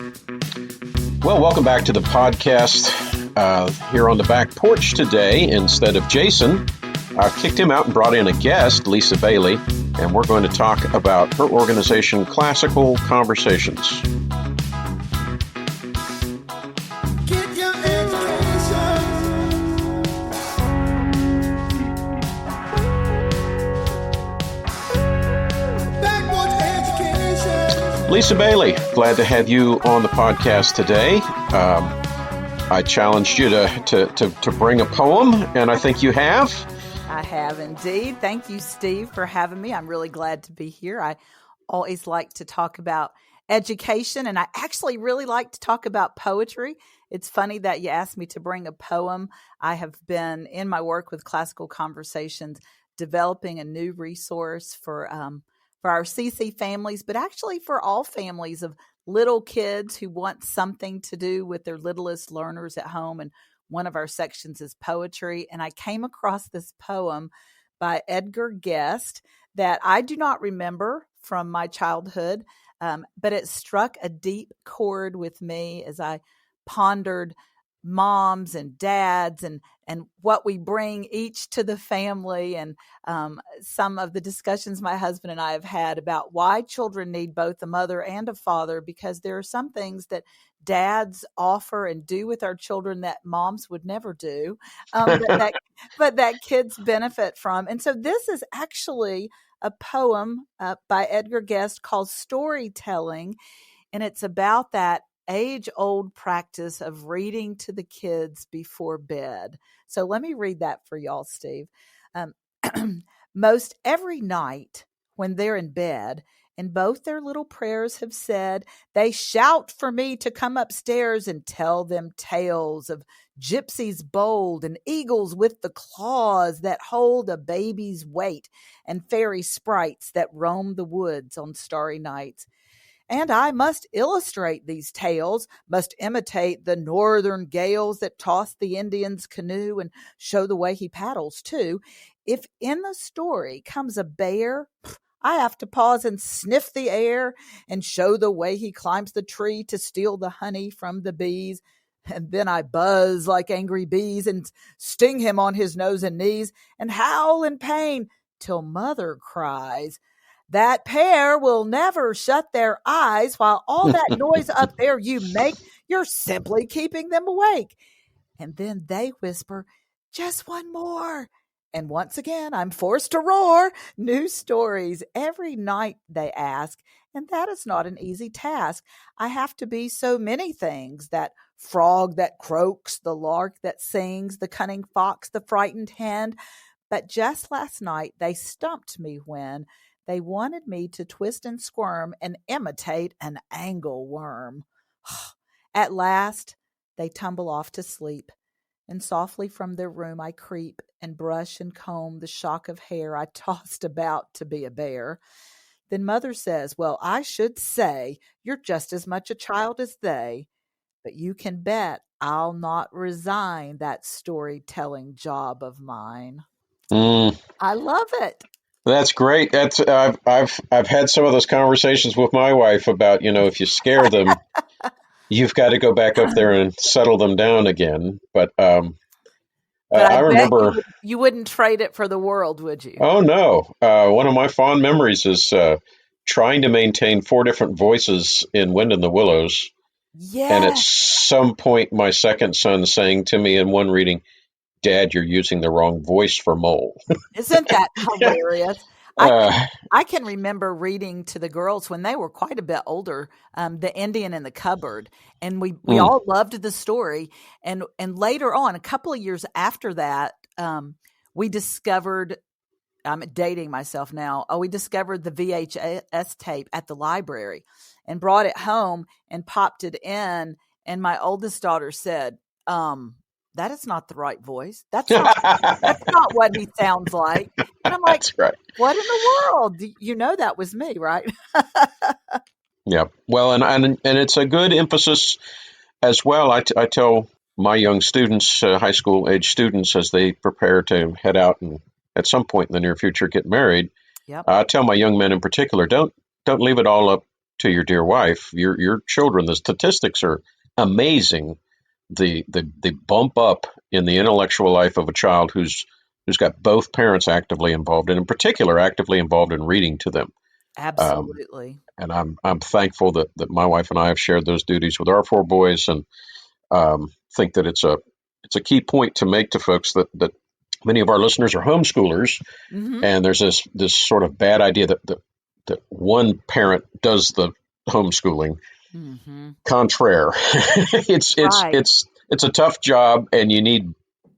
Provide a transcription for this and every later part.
Well, welcome back to the podcast. Here on the back porch today, instead of Jason, I've kicked him out and brought in a guest, Lisa Bailey, and we're going to talk about her organization, Classical Conversations. Lisa Bailey, glad to have you on the podcast today. I challenged you to bring a poem, and I think you have. I have indeed. Thank you, Steve, for having me. I'm really glad to be here. I always like to talk about education, and I actually really like to talk about poetry. It's funny that you asked me to bring a poem. I have been, in my work with Classical Conversations, developing a new resource for our Cece families, but actually for all families of little kids who want something to do with their littlest learners at home. And one of our sections is poetry. And I came across this poem by Edgar Guest that I do not remember from my childhood, but it struck a deep chord with me as I pondered moms and dads and what we bring each to the family, and some of the discussions my husband and I have had about why children need both a mother and a father, because there are some things that dads offer and do with our children that moms would never do, but that kids benefit from. And so this is actually a poem by Edgar Guest called Storytelling, and it's about that age-old practice of reading to the kids before bed. So let me read that for y'all, Steve. Most every night when they're in bed and both their little prayers have said, they shout for me to come upstairs and tell them tales of gypsies bold and eagles with the claws that hold a baby's weight and fairy sprites that roam the woods on starry nights. And I must illustrate these tales, must imitate the northern gales that toss the Indian's canoe and show the way he paddles too. If in the story comes a bear, I have to pause and sniff the air and show the way he climbs the tree to steal the honey from the bees. And then I buzz like angry bees and sting him on his nose and knees and howl in pain till mother cries. That pair will never shut their eyes while all that noise up there you make, you're simply keeping them awake. And then they whisper, just one more. And once again, I'm forced to roar. New stories every night, they ask. And that is not an easy task. I have to be so many things: that frog that croaks, the lark that sings, the cunning fox, the frightened hen. But just last night, they stumped me when they wanted me to twist and squirm and imitate an angleworm. At last, they tumble off to sleep, and softly from their room I creep and brush and comb the shock of hair I tossed about to be a bear. Then mother says, well, I should say you're just as much a child as they, but you can bet I'll not resign that storytelling job of mine. I love it. That's great. That's I've had some of those conversations with my wife about, if you scare them, you've got to go back up there and settle them down again. But I remember you wouldn't trade it for the world, would you? Oh no! One of my fond memories is trying to maintain 4 different voices in Wind in the Willows. Yeah. And at some point, my second son saying to me in one reading, Dad, you're using the wrong voice for mole. Isn't that hilarious? I can remember reading to the girls when they were quite a bit older, The Indian in the Cupboard, and we all loved the story. And later on, a couple of years after that, we discovered, I'm dating myself now, we discovered the VHS tape at the library and brought it home and popped it in. And my oldest daughter said, that is not the right voice. That's not what he sounds like. And I'm like, That's right. What in the world? You know that was me, right? Yeah. Well, and it's a good emphasis as well. I tell my young students, high school age students, as they prepare to head out and at some point in the near future get married. Yep. I tell my young men in particular, don't leave it all up to your dear wife, your children, the statistics are amazing. The bump up in the intellectual life of a child who's got both parents actively involved, and in particular actively involved in reading to them. Absolutely. And I'm thankful that my wife and I have shared those duties with our four boys, and think that it's a key point to make to folks that many of our listeners are homeschoolers, Mm-hmm. and there's this sort of bad idea that one parent does the homeschooling. Mm-hmm. Contraire, Right. it's a tough job, and you need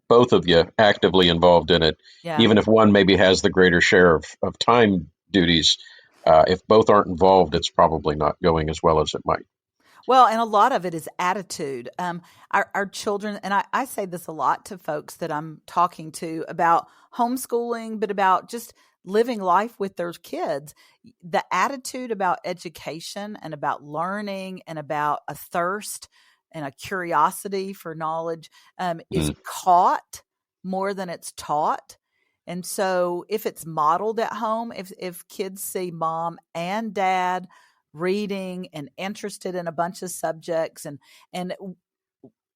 both of you actively involved in it, Yeah. even if one maybe has the greater share of time duties. If both aren't involved, it's probably not going as well as it might. Well, and a lot of it is attitude. Our children, and I say this a lot to folks that I'm talking to about homeschooling, but about just living life with their kids. The attitude about education and about learning and about a thirst and a curiosity for knowledge is Mm, caught more than it's taught. And so if it's modeled at home, if kids see mom and dad reading and interested in a bunch of subjects and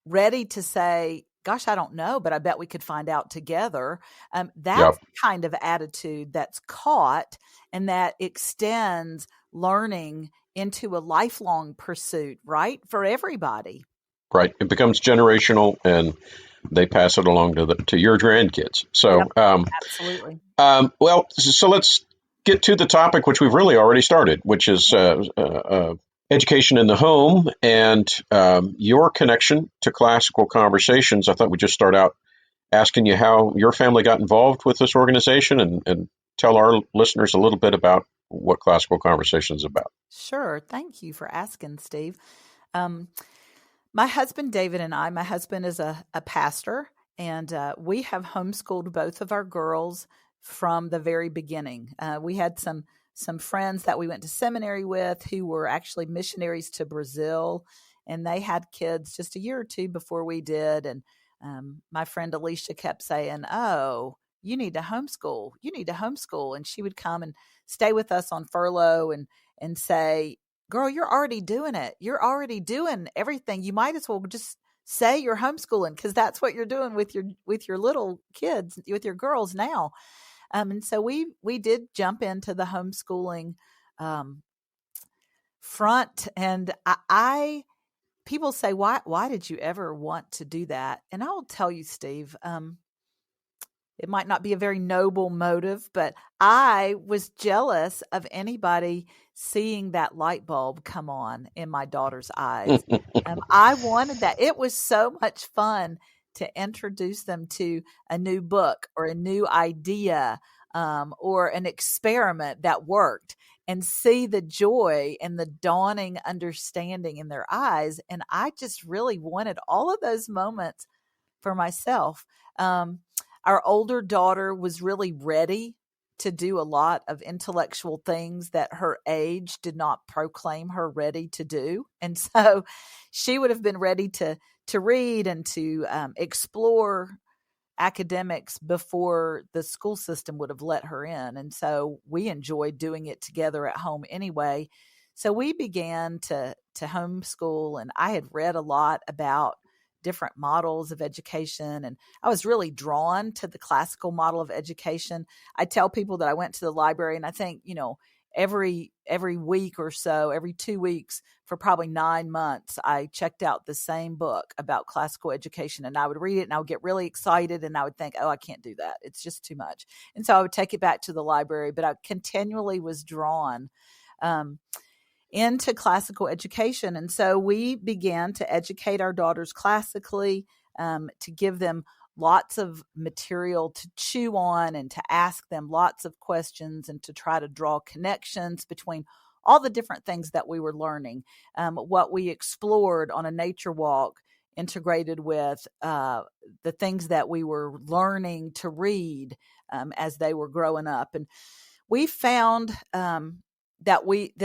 ready to say, gosh, I don't know, but I bet we could find out together. yep, That's the kind of attitude that's caught and that extends learning into a lifelong pursuit, right? For everybody. right. It becomes generational, and they pass it along to your grandkids. Yep, So, absolutely. well, so let's get to the topic, which we've really already started, which is education in the home and your connection to classical conversations. I thought we'd just start out asking you how your family got involved with this organization, and tell our listeners a little bit about what classical conversations is about. Sure. Thank you for asking, Steve. Um, My husband David and my husband is a pastor, and we have homeschooled both of our girls from the very beginning. We had some friends that we went to seminary with who were actually missionaries to Brazil, and they had kids just a year or two before we did. And my friend Alicia kept saying, "Oh, you need to homeschool. You need to homeschool." And she would come and stay with us on furlough and say, girl, you're already doing it. You're already doing everything. You might as well just say you're homeschooling because that's what you're doing with your little kids, with your girls now. And so we did jump into the homeschooling um, front, and I people say why did you ever want to do that? And I'll tell you, Steve. It might not be a very noble motive, but I was jealous of anybody seeing that light bulb come on in my daughter's eyes. I wanted that. It was so much fun to introduce them to a new book or a new idea or an experiment that worked and see the joy and the dawning understanding in their eyes. And I just really wanted all of those moments for myself. Our older daughter was really ready to do a lot of intellectual things that her age did not proclaim her ready to do. And so she would have been ready to read and to explore academics before the school system would have let her in. And so we enjoyed doing it together at home anyway. So we began to homeschool, and I had read a lot about different models of education, and I was really drawn to the classical model of education. I tell people that I went to the library, and I think, every week or so, every 2 weeks for probably 9 months, I checked out the same book about classical education, and I would read it and I would get really excited and I would think, oh, I can't do that. It's just too much. And so I would take it back to the library, but I continually was drawn um, into classical education. And so we began to educate our daughters classically, to give them lots of material to chew on and to ask them lots of questions and to try to draw connections between all the different things that we were learning. What we explored on a nature walk integrated with the things that we were learning to read as they were growing up. And we found that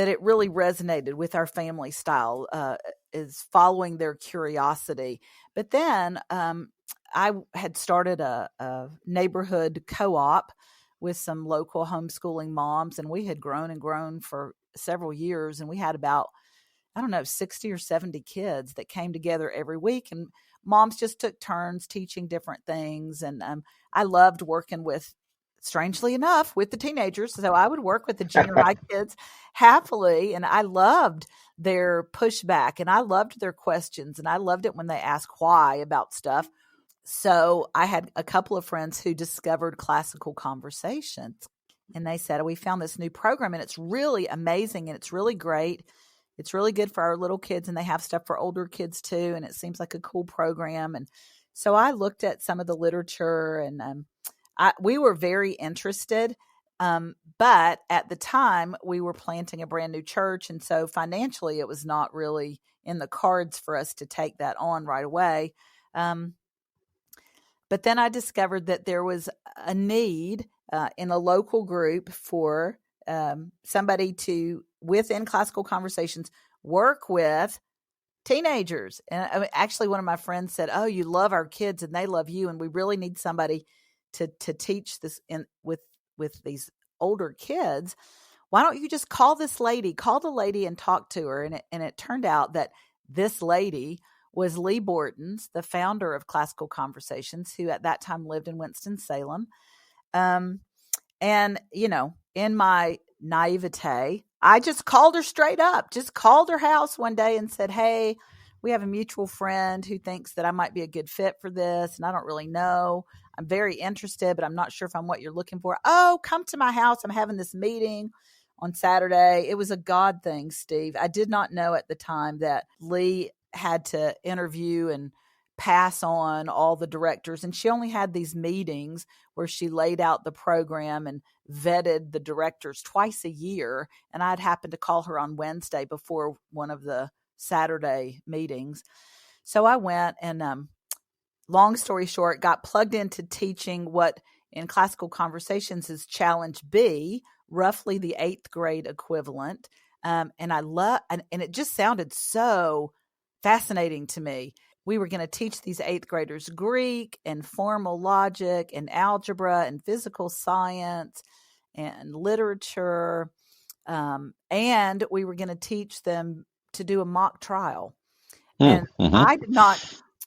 it really resonated with our family style, is following their curiosity. But then I had started a neighborhood co-op with some local homeschooling moms, and we had grown and grown for several years, and we had about, I don't know, 60 or 70 kids that came together every week, and moms just took turns teaching different things. And I loved working with, strangely enough, with the teenagers. So I would work with the junior high kids happily, and I loved their pushback, and I loved their questions, and I loved it when they asked why about stuff. So I had a couple of friends who discovered Classical Conversations, and they said, we found this new program, and it's really amazing, and it's really great. It's really good for our little kids, and they have stuff for older kids too, and it seems like a cool program. And so I looked at some of the literature, and we were very interested. But at the time, we were planting a brand new church, and so financially, it was not really in the cards for us to take that on right away. But then I discovered that there was a need in a local group for somebody to, within Classical Conversations, work with teenagers. And I mean, actually, one of my friends said, "Oh, you love our kids and they love you, and we really need somebody to teach this with these older kids. Why don't you just call the lady and talk to her?" And it turned out that this lady was Lee Borton's, the founder of Classical Conversations, who at that time lived in Winston-Salem. And, in my naivete, I just called her straight up, just called her house one day and said, "Hey, we have a mutual friend who thinks that I might be a good fit for this, and I don't really know. I'm very interested, but I'm not sure if I'm what you're looking for." "Oh, come to my house. I'm having this meeting on Saturday." It was a God thing, Steve. I did not know at the time that Lee had to interview and pass on all the directors, and she only had these meetings where she laid out the program and vetted the directors twice a year. And I'd happened to call her on Wednesday before one of the Saturday meetings. So I went, and long story short, got plugged into teaching what in Classical Conversations is Challenge B, roughly the 8th grade equivalent. And it just sounded so fascinating to me. We were going to teach these 8th graders Greek and formal logic and algebra and physical science and literature. And we were going to teach them to do a mock trial. And I did not,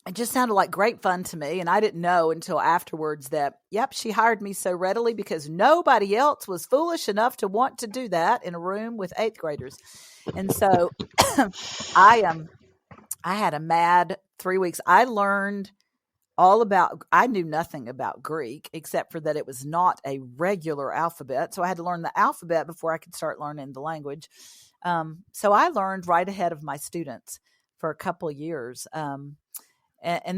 it just sounded like great fun to me. And I didn't know until afterwards that, yep, she hired me so readily because nobody else was foolish enough to want to do that in a room with 8th graders. And so I had a mad 3 weeks. I knew nothing about Greek except for that it was not a regular alphabet. So I had to learn the alphabet before I could start learning the language. So I learned right ahead of my students for a couple of years. And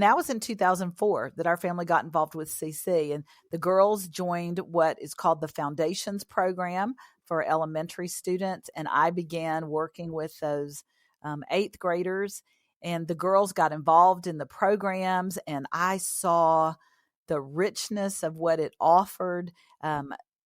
that was in 2004 that our family got involved with Cece. And the girls joined what is called the Foundations Program for elementary students. And I began working with those 8th graders. And the girls got involved in the programs, and I saw the richness of what it offered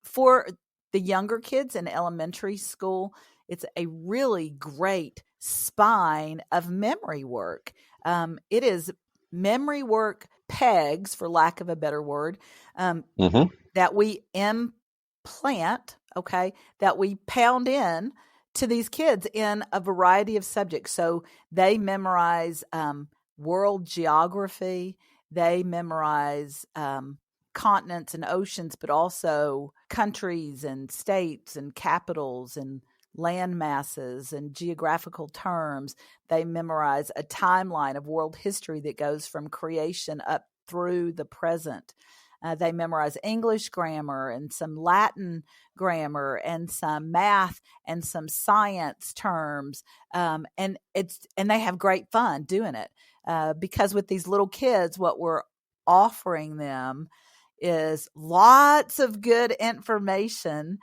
for the younger kids in elementary school. It's a really great spine of memory work. It is memory work pegs, for lack of a better word, that we implant, that we pound in to these kids in a variety of subjects. So they memorize world geography, they memorize continents and oceans, but also countries and states and capitals and land masses and geographical terms. They memorize a timeline of world history that goes from creation up through the present. They memorize English grammar and some Latin grammar and some math and some science terms. And they have great fun doing it because with these little kids, what we're offering them is lots of good information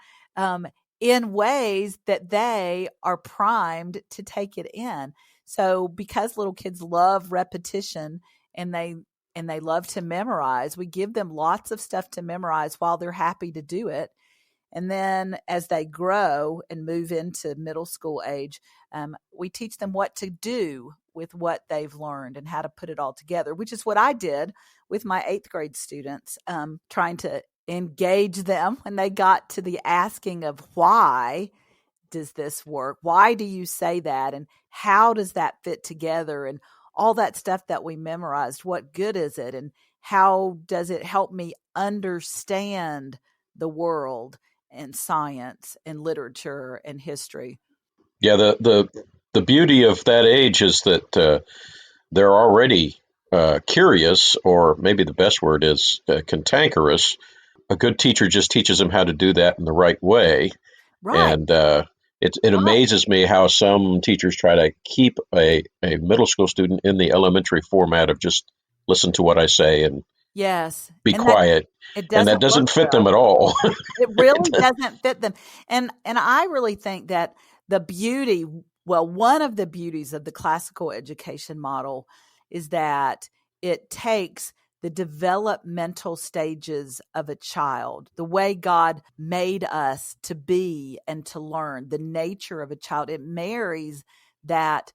in ways that they are primed to take it in. So because little kids love repetition and they love to memorize, we give them lots of stuff to memorize while they're happy to do it. And then as they grow and move into middle school age, we teach them what to do with what they've learned and how to put it all together, which is what I did with my 8th grade students, trying to engage them when they got to the asking of why does this work? Why do you say that? And how does that fit together? And all that stuff that we memorized, what good is it? And how does it help me understand the world and science and literature and history? Yeah, the beauty of that age is that they're already curious, or maybe the best word is cantankerous. A good teacher just teaches them how to do that in the right way. Right, And it right. amazes me how some teachers try to keep a middle school student in the elementary format of just listen to what I say and Yes. be And that quiet. it And that doesn't work doesn't fit them well. at all. It really doesn't fit them. And I really think that the beauty, well, one of the beauties of the classical education model is that it takes the developmental stages of a child, the way God made us to be and to learn, the nature of a child. It marries that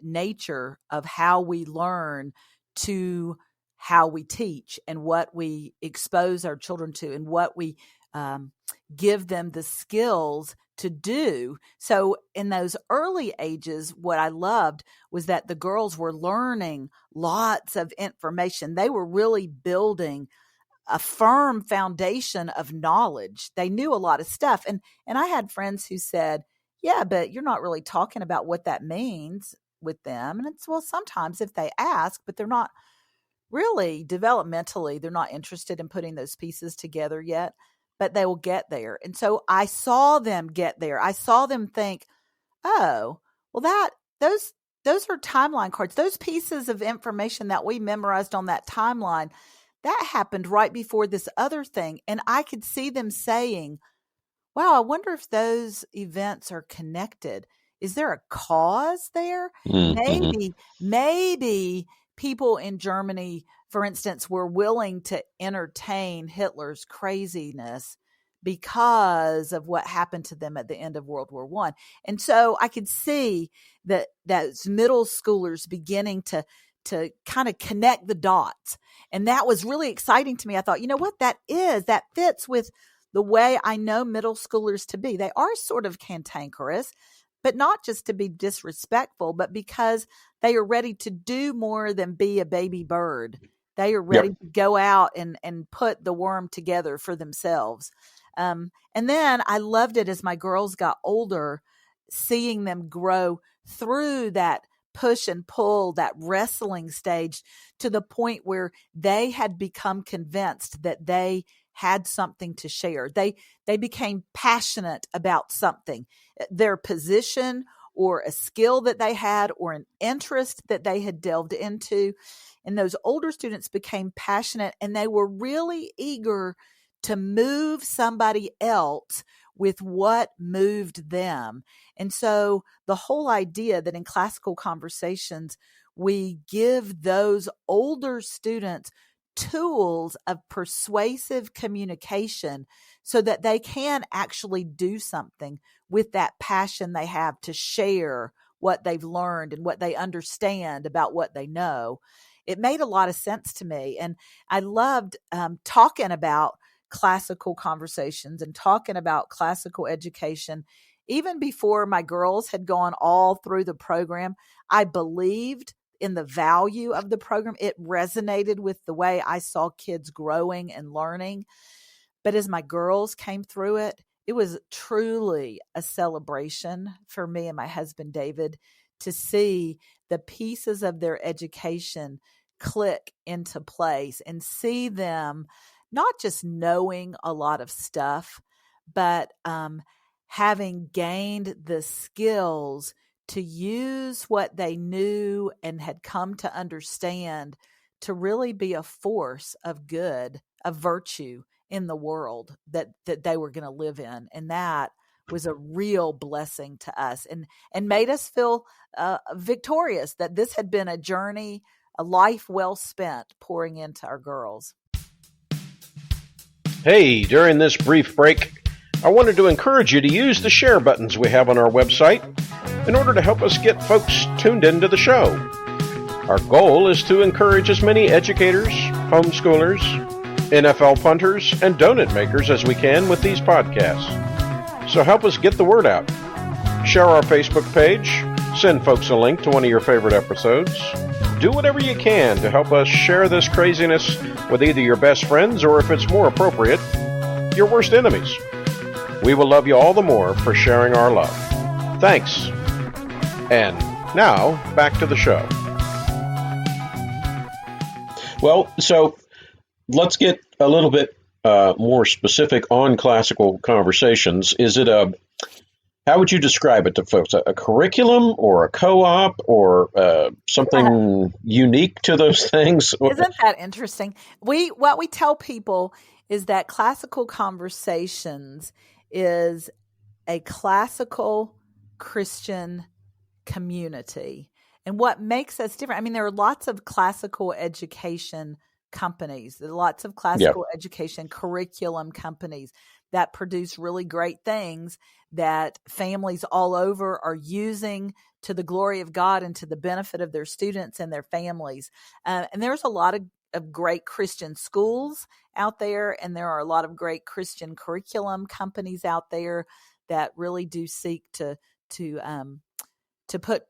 nature of how we learn to how we teach and what we expose our children to and what we um, give them the skills to do. So in those early ages, what I loved was that the girls were learning lots of information. They were really building a firm foundation of knowledge. They knew a lot of stuff. And I had friends who said, yeah, but you're not really talking about what that means with them. And it's, well, sometimes if they ask, but they're not really developmentally, they're not interested in putting those pieces together yet, but they will get there. And so I saw them get there. I saw them think, oh, well, those those are timeline cards. Those pieces of information that we memorized on that timeline, that happened right before this other thing. And I could see them saying, wow, I wonder if those events are connected. Is there a cause there? Mm-hmm. Maybe people in Germany, for instance, were willing to entertain Hitler's craziness because of what happened to them at the end of World War One. And so I could see that those middle schoolers beginning to kind of connect the dots. And that was really exciting to me. I thought, you know what that fits with the way I know middle schoolers to be. They are sort of cantankerous, but not just to be disrespectful, but because they are ready to do more than be a baby bird. They are ready Yep. to go out and put the worm together for themselves. And then I loved it as my girls got older, seeing them grow through that push and pull, that wrestling stage, to the point where they had become convinced that they had something to share. They became passionate about something, their position or a skill that they had or an interest that they had delved into. And those older students became passionate, and they were really eager to move somebody else with what moved them. And so the whole idea that in classical conversations, we give those older students tools of persuasive communication so that they can actually do something with that passion they have to share what they've learned and what they understand about what they know. It made a lot of sense to me. And I loved talking about classical conversations and talking about classical education. Even before my girls had gone all through the program, I believed in the value of the program. It resonated with the way I saw kids growing and learning. But as my girls came through it, it was truly a celebration for me and my husband, David, to see the pieces of their education click into place and see them not just knowing a lot of stuff, but having gained the skills to use what they knew and had come to understand to really be a force of good, of virtue in the world that they were going to live in. And that was a real blessing to us and made us feel victorious that this had been a journey, a life well spent pouring into our girls. Hey, during this brief break, I wanted to encourage you to use the share buttons we have on our website in order to help us get folks tuned into the show. Our goal is to encourage as many educators, homeschoolers, NFL punters, and donut makers as we can with these podcasts. So help us get the word out. Share our Facebook page. Send folks a link to one of your favorite episodes. Do whatever you can to help us share this craziness with either your best friends or, if it's more appropriate, your worst enemies. We will love you all the more for sharing our love. Thanks. And now, back to the show. Well, so let's get a little bit more specific on classical conversations. Is it how would you describe it to folks? A curriculum or a co-op or something unique to those things? Isn't that interesting? What we tell people is that classical conversations is a classical Christian community. And what makes us different, I mean, there are lots of classical education companies, there are lots of classical education curriculum companies that produce really great things that families all over are using to the glory of God and to the benefit of their students and their families. And there's a lot of great Christian schools out there, and there are a lot of great Christian curriculum companies out there that really do seek to put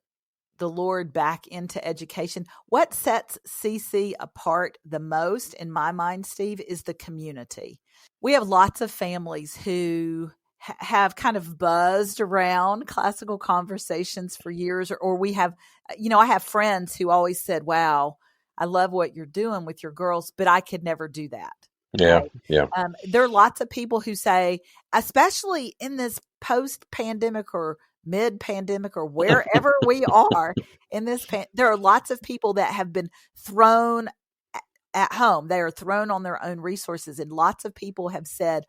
the Lord back into education. What sets Cece apart the most, in my mind, Steve, is the community. We have lots of families who have kind of buzzed around classical conversations for years, or we have, I have friends who always said, wow, I love what you're doing with your girls, but I could never do that. Yeah, right? yeah. There are lots of people who say, especially in this post-pandemic or mid-pandemic or wherever we are in this, there are lots of people that have been thrown at home. They are thrown on their own resources. And lots of people have said,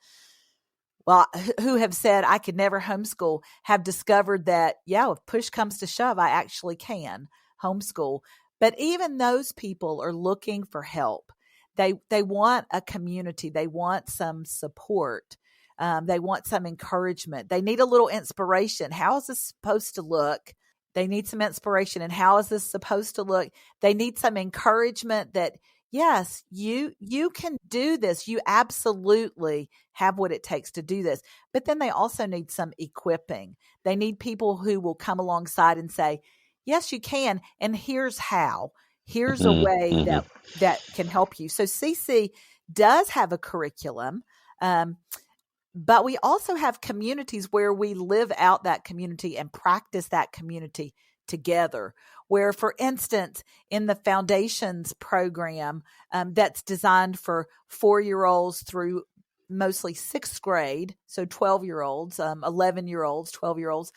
well, who have said, I could never homeschool, have discovered that, yeah, if push comes to shove, I actually can homeschool. But even those people are looking for help. They want a community. They want some support. They want some encouragement. They need a little inspiration. How is this supposed to look? They need some inspiration. And how is this supposed to look? They need some encouragement that, yes, you can do this. You absolutely have what it takes to do this. But then they also need some equipping. They need people who will come alongside and say, yes, you can. And here's how. Here's a way that can help you. So Cece does have a curriculum, but we also have communities where we live out that community and practice that community together. Where, for instance, in the Foundations program that's designed for 4-year-olds through mostly 6th grade, so 12-year-olds, 11-year-olds, 12-year-olds,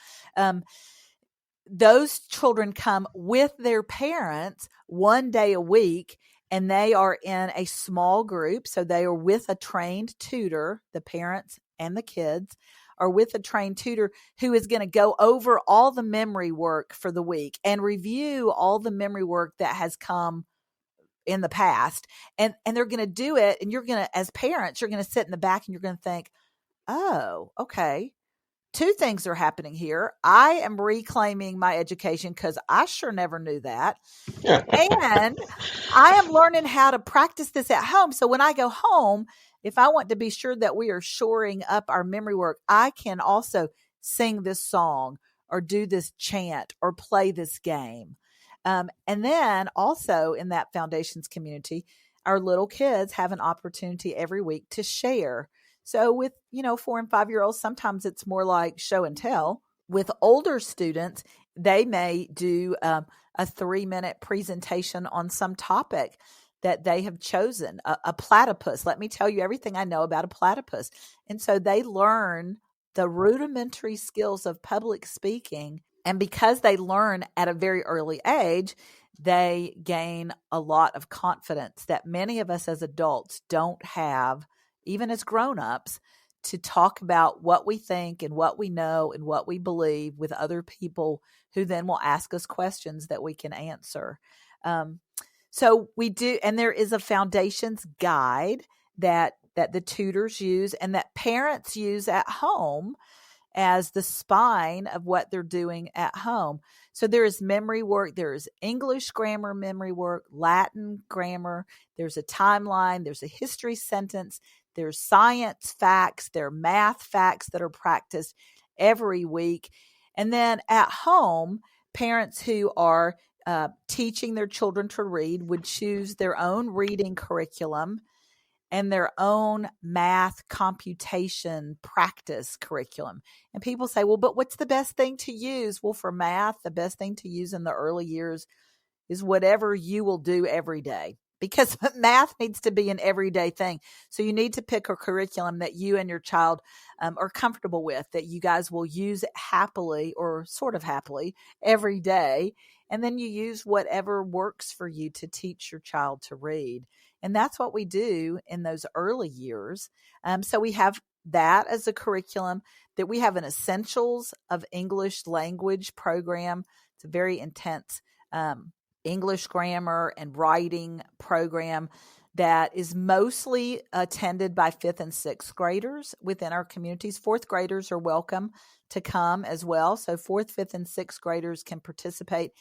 those children come with their parents one day a week, and they are in a small group. So they are with a trained tutor, the parents and the kids are with a trained tutor who is going to go over all the memory work for the week and review all the memory work that has come in the past. And they're going to do it. And you're going to, as parents, you're going to sit in the back and you're going to think, oh, okay. 2 things are happening here. I am reclaiming my education because I sure never knew that. And I am learning how to practice this at home. So when I go home, if I want to be sure that we are shoring up our memory work, I can also sing this song or do this chant or play this game. And then also in that Foundations community, our little kids have an opportunity every week to share. So with, 4 and 5-year-olds, sometimes it's more like show and tell. With older students, they may do a 3-minute presentation on some topic that they have chosen, a platypus. Let me tell you everything I know about a platypus. And so they learn the rudimentary skills of public speaking. And because they learn at a very early age, they gain a lot of confidence that many of us as adults don't have, even as grown-ups, to talk about what we think and what we know and what we believe with other people who then will ask us questions that we can answer. So we do, and there is a Foundations guide that the tutors use and that parents use at home as the spine of what they're doing at home. So there is memory work. There is English grammar memory work, Latin grammar. There's a timeline. There's a history sentence. There's science facts. There are math facts that are practiced every week. And then at home, parents who are teaching their children to read would choose their own reading curriculum and their own math computation practice curriculum. And people say, well, but what's the best thing to use? Well, for math, the best thing to use in the early years is whatever you will do every day, because math needs to be an everyday thing. So you need to pick a curriculum that you and your child are comfortable with, that you guys will use happily or sort of happily every day. And then you use whatever works for you to teach your child to read. And that's what we do in those early years. So we have that as a curriculum, that we have an Essentials of English Language program. It's a very intense English grammar and writing program that is mostly attended by 5th and 6th graders within our communities. 4th graders are welcome to come as well. So 4th, 5th, and 6th graders can participate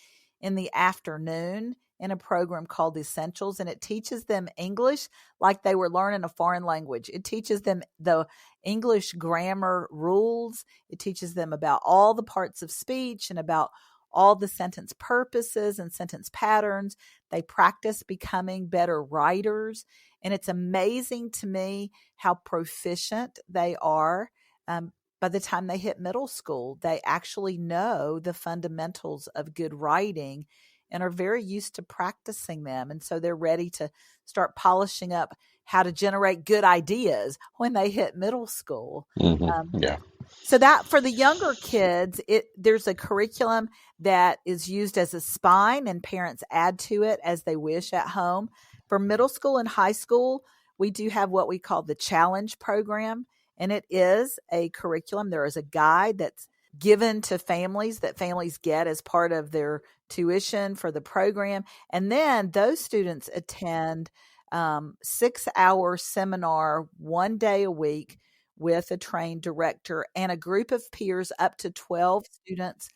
in the afternoon in a program called Essentials, and it teaches them English like they were learning a foreign language. It teaches them the English grammar rules. It teaches them about all the parts of speech and about all the sentence purposes and sentence patterns. They practice becoming better writers. And it's amazing to me how proficient they are. By the time they hit middle school, they actually know the fundamentals of good writing and are very used to practicing them. And so they're ready to start polishing up how to generate good ideas when they hit middle school. Yeah. So that for the younger kids, there's a curriculum that is used as a spine, and parents add to it as they wish at home. For middle school and high school, we do have what we call the challenge program, and it is a curriculum. There is a guide that's given to families that families get as part of their tuition for the program. And then those students attend 6-hour seminar 1 day a week with a trained director and a group of peers, up to 12 students.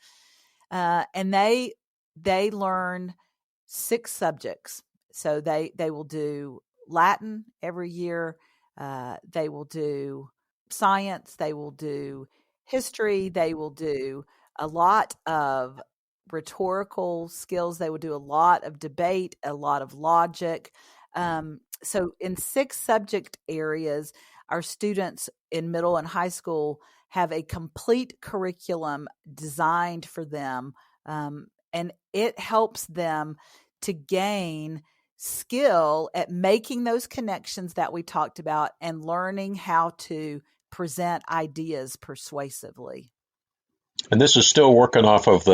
And they learn 6 subjects. So they will do Latin every year. They will do science. They will do history. They will do a lot of rhetorical skills. They will do a lot of debate, a lot of logic. So in 6 subject areas, our students in middle and high school have a complete curriculum designed for them. And it helps them to gain skill at making those connections that we talked about and learning how to present ideas persuasively. And this is still working off of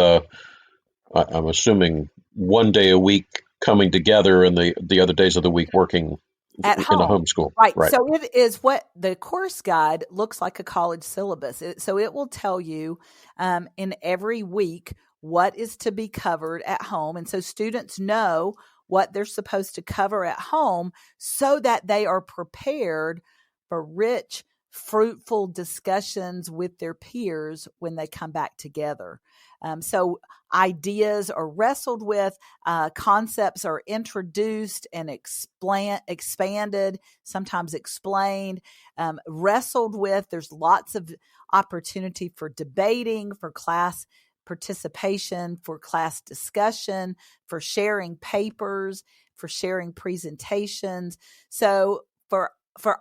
I'm assuming 1 day a week coming together and the other days of the week working At in a home. homeschool. Right. So it is what the course guide looks like, a college syllabus. So it will tell you in every week what is to be covered at home. And so students know what they're supposed to cover at home so that they are prepared for rich, fruitful discussions with their peers when they come back together. So ideas are wrestled with, concepts are introduced and expanded, sometimes explained, wrestled with. There's lots of opportunity for debating, for class participation, for class discussion, for sharing papers, for sharing presentations. So for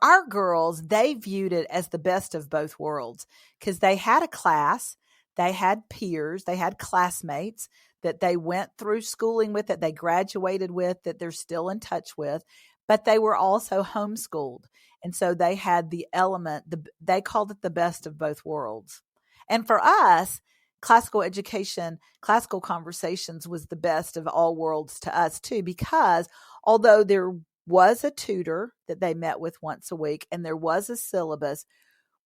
our girls, they viewed it as the best of both worlds, because they had a class, they had peers, they had classmates that they went through schooling with, that they graduated with, that they're still in touch with, but they were also homeschooled. And so they had the element, they called it the best of both worlds. And for us, classical education, classical conversations was the best of all worlds to us too, because although there was a tutor that they met with once a week and there was a syllabus,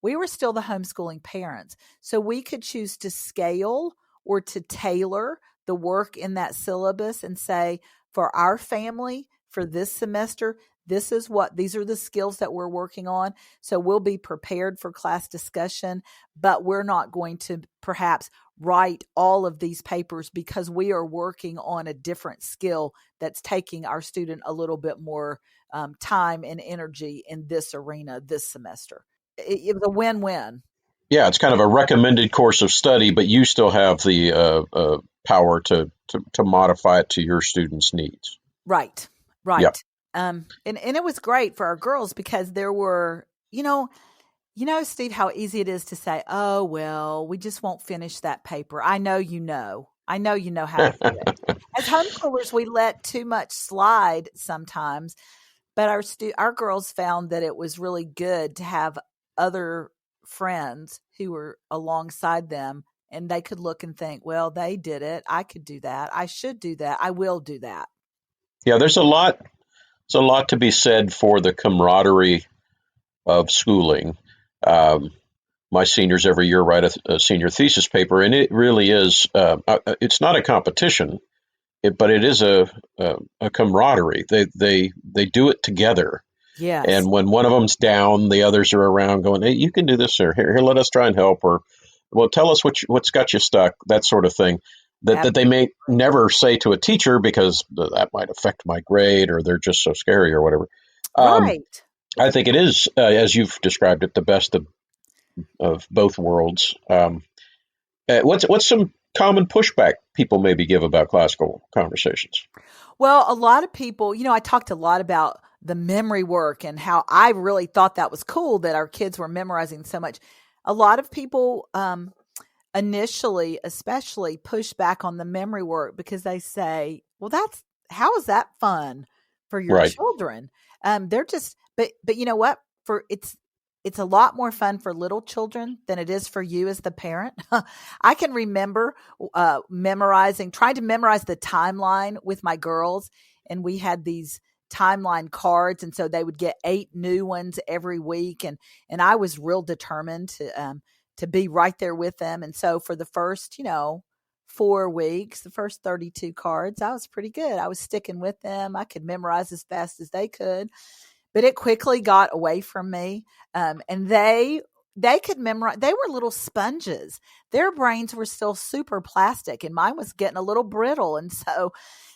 we were still the homeschooling parents. So we could choose to scale or to tailor the work in that syllabus and say, for our family, for this semester, these are the skills that we're working on. So we'll be prepared for class discussion, but we're not going to perhaps write all of these papers because we are working on a different skill that's taking our student a little bit more time and energy in this arena this semester. It was a win-win. Yeah, it's kind of a recommended course of study, but you still have the power to modify it to your students' needs. Right, Yep. right. And it was great for our girls because there were, Steve, how easy it is to say, "Oh, well, we just won't finish that paper." I know you know. I know you know how to do it. As homeschoolers, we let too much slide sometimes, but our girls found that it was really good to have other friends who were alongside them, and they could look and think, "Well, they did it. I could do that. I should do that. I will do that." Yeah, there's a lot to be said for the camaraderie of schooling. Um, my seniors every year write a senior thesis paper, and it really is. It's not a competition, but it is a camaraderie. They do it together, Yes, and when one of them's down, the others are around going, "Hey, you can do this, or here, let us try and help," or "Well, tell us what's got you stuck," that sort of thing. That they may absolutely. never say to a teacher because that might affect my grade, or they're just so scary, or whatever. Um, Right. I think it is, as you've described it, the best of both worlds. What's some common pushback people maybe give about classical conversations? Well, a lot of people, I talked a lot about the memory work and how I really thought that was cool that our kids were memorizing so much. A lot of people initially, especially, push back on the memory work because they say, "Well, how is that fun for your Right, children?" They're just, but you know what? For it's a lot more fun for little children than it is for you as the parent. I can remember trying to memorize the timeline with my girls, and we had these timeline cards, and so they would get 8 new ones every week, and I was real determined to be right there with them. And so for the first, 4 weeks, the first 32 cards, I was pretty good. I was sticking with them. I could memorize as fast as they could, but it quickly got away from me. And they could memorize. They were little sponges. Their brains were still super plastic, and mine was getting a little brittle. And so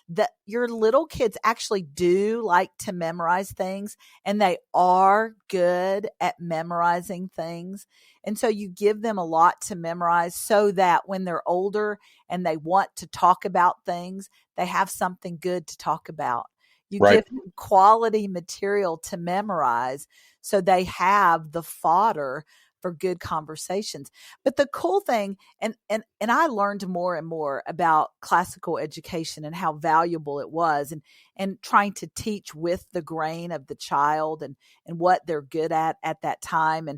that your little kids actually do like to memorize things, and they are good at memorizing things. And so you give them a lot to memorize so that when they're older and they want to talk about things, they have something good to talk about. You right, give them quality material to memorize so they have the fodder for good conversations. But the cool thing, and I learned more and more about classical education and how valuable it was, and trying to teach with the grain of the child, and what they're good at that time.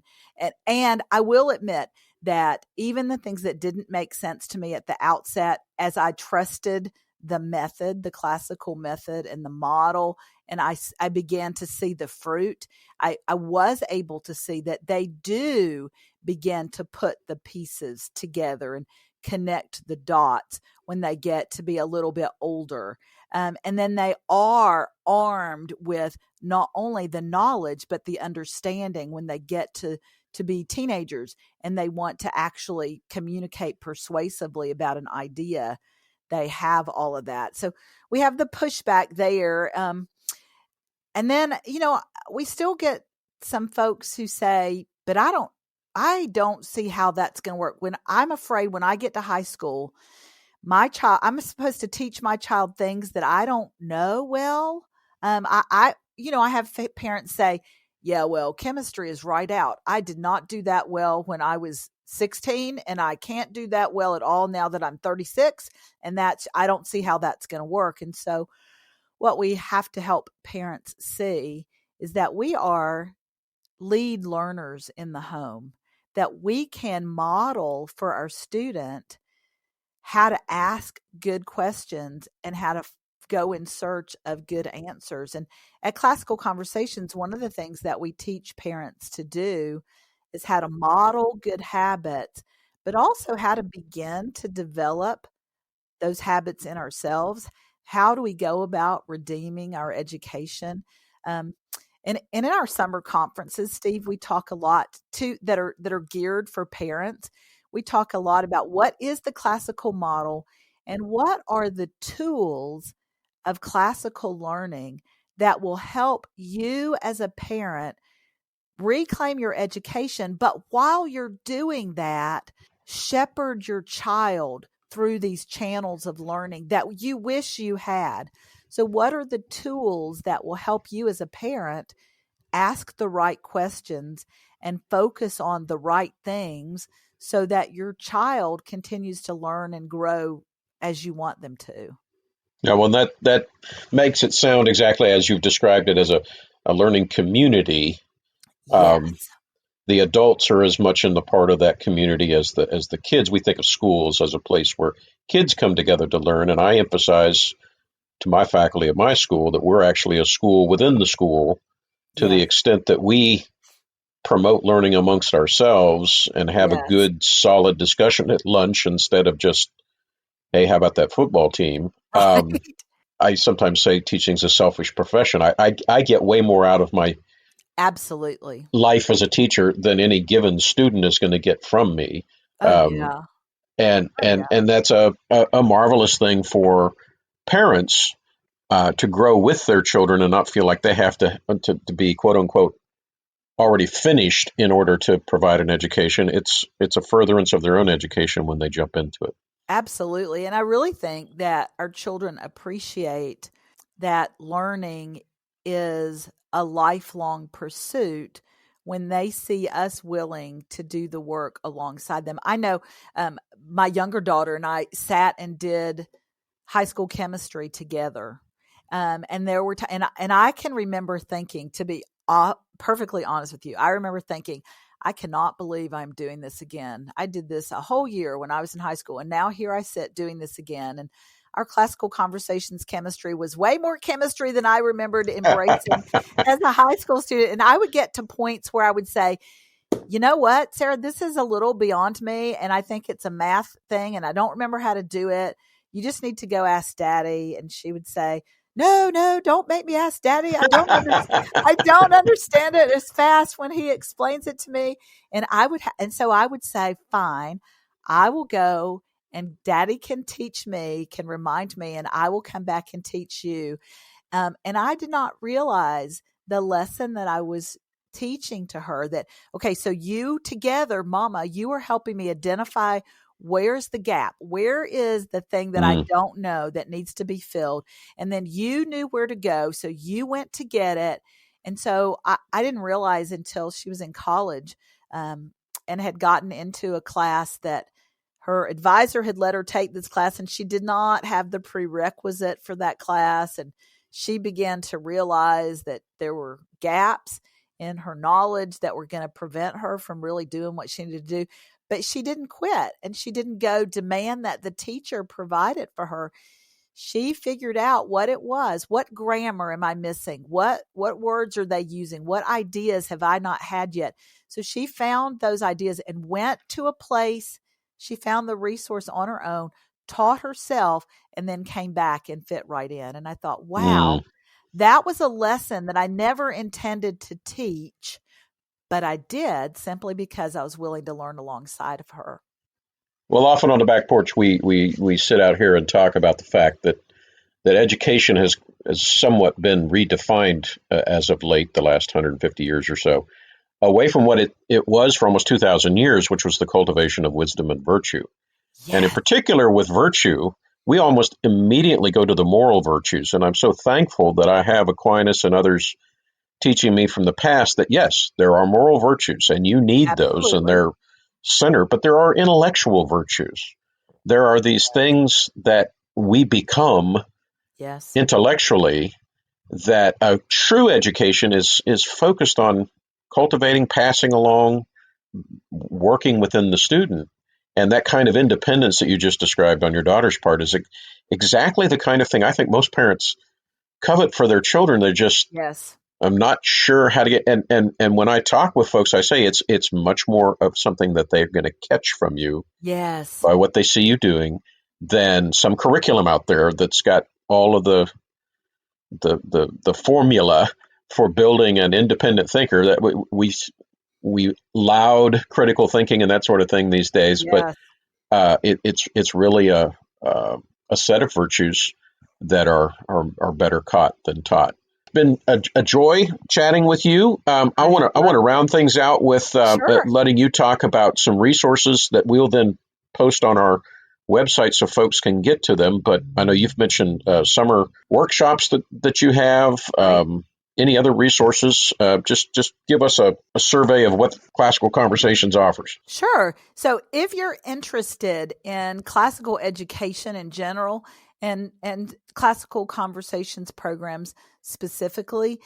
And I will admit that even the things that didn't make sense to me at the outset, as I trusted the method, the classical method and the model, and I began to see the fruit, I was able to see that they do begin to put the pieces together and connect the dots when they get to be a little bit older. And then they are armed with not only the knowledge, but the understanding when they get to be teenagers and they want to actually communicate persuasively about an idea. They have all of that. So we have the pushback there. And then, we still get some folks who say, but I don't see how that's going to work. When I'm afraid when I get to high school, I'm supposed to teach my child things that I don't know well. I have parents say, yeah, well, chemistry is right out. I did not do that well when I was 16, and I can't do that well at all now that I'm 36. And I don't see how that's going to work. And so what we have to help parents see is that we are lead learners in the home, that we can model for our student how to ask good questions and how to go in search of good answers. And at Classical Conversations, one of the things that we teach parents to do is how to model good habits, but also how to begin to develop those habits in ourselves. How do we go about redeeming our education? Um, and in our summer conferences, Steve, we talk a lot too that are geared for parents. We talk a lot about what is the classical model and what are the tools of classical learning that will help you as a parent reclaim your education. But while you're doing that, shepherd your child through these channels of learning that you wish you had. So, what are the tools that will help you as a parent ask the right questions and focus on the right things so that your child continues to learn and grow as you want them to? Yeah, well, that makes it sound exactly as you've described it, as a learning community. Um, Yes. the adults are as much in the part of that community as the kids. We think of schools as a place where kids come together to learn, and I emphasize to my faculty at my school that we're actually a school within the school, to the Yes. extent that we promote learning amongst ourselves and have a Yes. good, solid discussion at lunch instead of just, hey, how about that football team? Right. I sometimes say teaching is a selfish profession. I get way more out of my Absolutely. life as a teacher than any given student is going to get from me. Oh, Um, yeah. and Oh, and yeah. and that's a marvelous thing for parents to grow with their children and not feel like they have to be quote unquote already finished in order to provide an education. It's a furtherance of their own education when they jump into it. Absolutely. And I really think that our children appreciate that learning is a lifelong pursuit when they see us willing to do the work alongside them. I know my younger daughter and I sat and did high school chemistry together. And there were, and I can remember thinking, to be perfectly honest with you, I remember thinking, I cannot believe I'm doing this again. I did this a whole year when I was in high school, and now here I sit doing this again. And our classical conversations chemistry was way more chemistry than I remembered embracing as a high school student. And I would get to points where I would say, you know what, Sarah, this is a little beyond me. And I think it's a math thing and I don't remember how to do it. You just need to go ask daddy. And she would say, no, no, don't make me ask daddy. I don't understand it as fast when he explains it to me. And and so I would say, fine, I will go and daddy can teach me, can remind me, and I will come back and teach you. And I did not realize the lesson that I was teaching to her, that, okay, so you together, mama, you are helping me identify where's the gap? Where is the thing that I Mm. don't know that needs to be filled? And then you knew where to go. So you went to get it. And so I didn't realize until she was in college and had gotten into a class that her advisor had let her take this class and she did not have the prerequisite for that class. And she began to realize that there were gaps in her knowledge that were going to prevent her from really doing what she needed to do. But she didn't quit and she didn't go demand that the teacher provide it for her. She figured out what it was. What grammar am I missing? What words are they using? What ideas have I not had yet? So she found those ideas and went to a place. She found the resource on her own, taught herself, and then came back and fit right in. And I thought, wow, Mm. that was a lesson that I never intended to teach, but I did simply because I was willing to learn alongside of her. Well, often on the back porch, we sit out here and talk about the fact that education has somewhat been redefined as of late, the last 150 years or so, away from what it was for almost 2,000 years, which was the cultivation of wisdom and virtue. And in Yes. particular with virtue, we almost immediately go to the moral virtues. And I'm so thankful that I have Aquinas and others teaching me from the past that, yes, there are moral virtues and you need those and Absolutely. they're center, but there are intellectual virtues. There are these things that we become Yes. intellectually that a true education is focused on cultivating, passing along, working within the student. And that kind of independence that you just described on your daughter's part is exactly the kind of thing I think most parents covet for their children. They're just, Yes. I'm not sure how to get, and when I talk with folks, I say it's much more of something that they're going to catch from you Yes. by what they see you doing than some curriculum out there that's got all of the formula for building an independent thinker. That we loud critical thinking and that sort of thing these days, but Yes. it's really a set of virtues that are better caught than taught. been a joy chatting with you. I want to round things out with Sure. letting you talk about some resources that we'll then post on our website so folks can get to them. But I know you've mentioned summer workshops that you have. Any other resources? Just give us a survey of what Classical Conversations offers. Sure. So if you're interested in classical education in general and classical conversations programs specifically,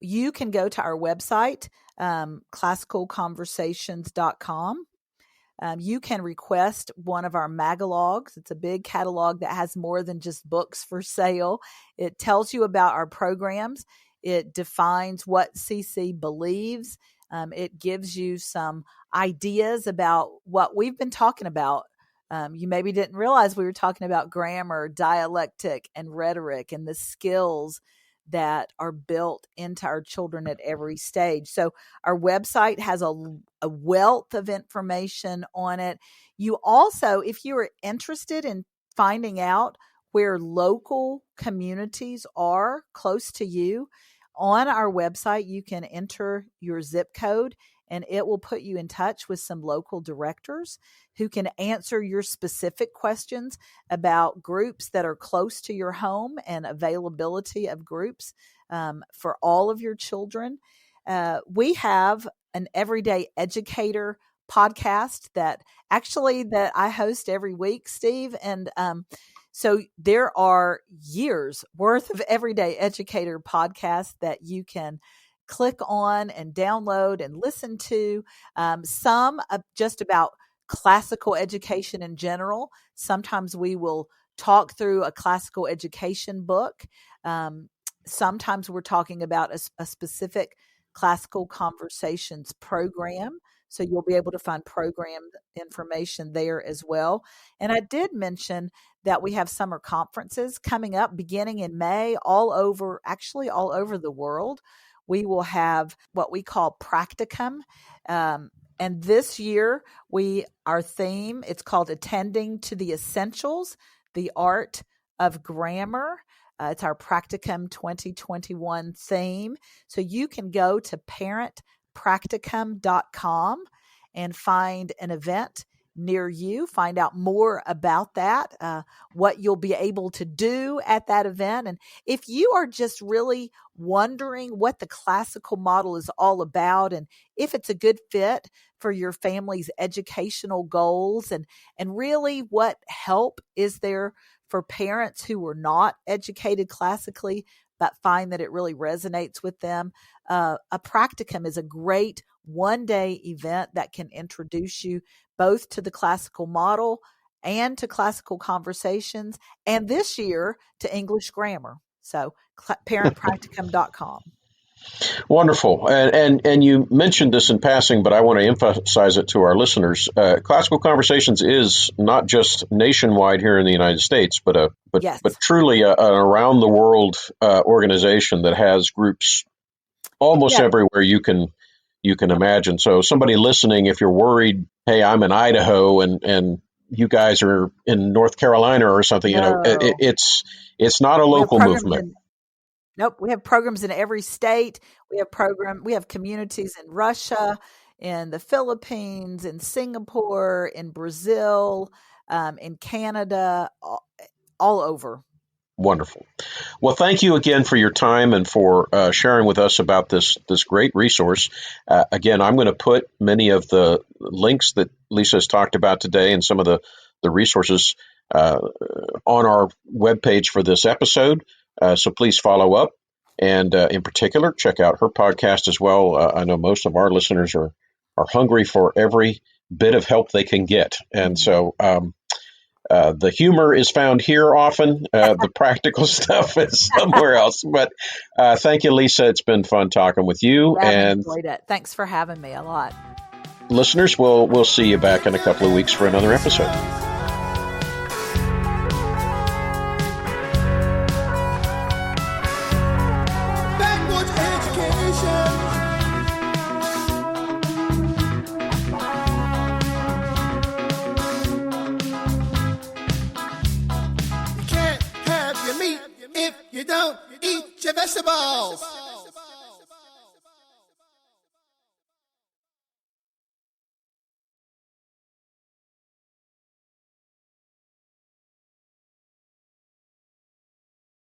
you can go to our website, classicalconversations.com. You can request one of our magalogs. It's a big catalog that has more than just books for sale. It tells you about our programs. It defines what Cece believes. It gives you some ideas about what we've been talking about. You maybe didn't realize we were talking about grammar, dialectic, and rhetoric, and the skills that are built into our children at every stage. So our website has a wealth of information on it. You also, if you are interested in finding out where local communities are close to you, on our website, you can enter your zip code and it will put you in touch with some local directors who can answer your specific questions about groups that are close to your home and availability of groups for all of your children. We have an Everyday Educator podcast that I host every week, Steve. And so there are years worth of Everyday Educator podcasts that you can click on and download and listen to. Some just about classical education in general. Sometimes we will talk through a classical education book. Sometimes we're talking about a specific classical conversations program. So you'll be able to find program information there as well. And I did mention that we have summer conferences coming up beginning in May all over the world. We will have what we call practicum. And this year, our theme, it's called Attending to the Essentials, the Art of Grammar. It's our Practicum 2021 theme. So you can go to parentpracticum.com and find an event near you, find out more about that, what you'll be able to do at that event. And if you are just really wondering what the classical model is all about and if it's a good fit for your family's educational goals and really what help is there for parents who were not educated classically but find that it really resonates with them, a practicum is a great one-day event that can introduce you both to the classical model and to classical conversations, and this year to English grammar. So parentpracticum.com. Wonderful. And you mentioned this in passing, but I want to emphasize it to our listeners. Classical Conversations is not just nationwide here in the United States, but truly an around the world organization that has groups almost everywhere you can imagine. So somebody listening, if you're worried, hey, I'm in Idaho and you guys are in North Carolina or something, it's not a local movement. Nope. We have programs in every state. We have communities in Russia, in the Philippines, in Singapore, in Brazil, in Canada, all over. Wonderful. Well, thank you again for your time and for sharing with us about this great resource. Again, I'm going to put many of the links that Lisa has talked about today and some of the resources on our webpage for this episode. So please follow up. And in particular, check out her podcast as well. I know most of our listeners are hungry for every bit of help they can get. And so the humor is found here often. The practical stuff is somewhere else. But thank you, Lisa. It's been fun talking with you. I've enjoyed it. Thanks for having me a lot. Listeners, we'll see you back in a couple of weeks for another episode. Meat if you don't eat your vegetables.